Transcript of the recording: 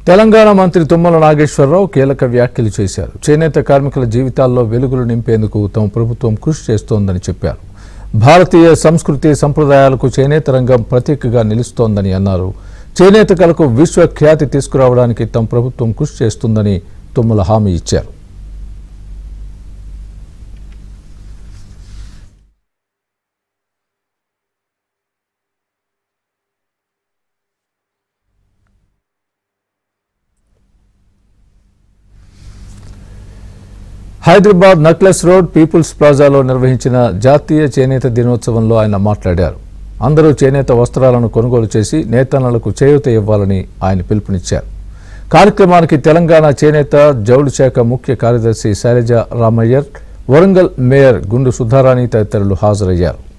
తెలంగాణ మంత్రి తుమ్మల నాగేశ్వరరావు కీలక వ్యాఖ్యలు చేశారు. చేనేత కార్మికుల జీవితాల్లో వెలుగులు నింపేందుకు తమ ప్రభుత్వం కృషి చేస్తోందని చెప్పారు. భారతీయ సంస్కృతి సంప్రదాయాలకు చేనేత రంగం ప్రతీకగా నిలుస్తోందని అన్నారు. చేనేత కళకు విశ్వఖ్యాతి తీసుకురావడానికి తమ ప్రభుత్వం కృషి చేస్తుందని తుమ్మల హామీ ఇచ్చారు. హైదరాబాద్ నక్లెస్ రోడ్ పీపుల్స్ ప్లాజాలో నిర్వహించిన జాతీయ చేనేత దినోత్సవంలో ఆయన మాట్లాడారు. అందరూ చేనేత వస్త్రాలను కొనుగోలు చేసి నేతన్నలకు చేయూత ఇవ్వాలని ఆయన పిలుపునిచ్చారు. కార్యక్రమానికి తెలంగాణ చేనేత జౌళి శాఖ ముఖ్య కార్యదర్శి శైలజ రామయ్యర్, వరంగల్ మేయర్ గుండు సుధారాణి తదితరులు హాజరయ్యారు.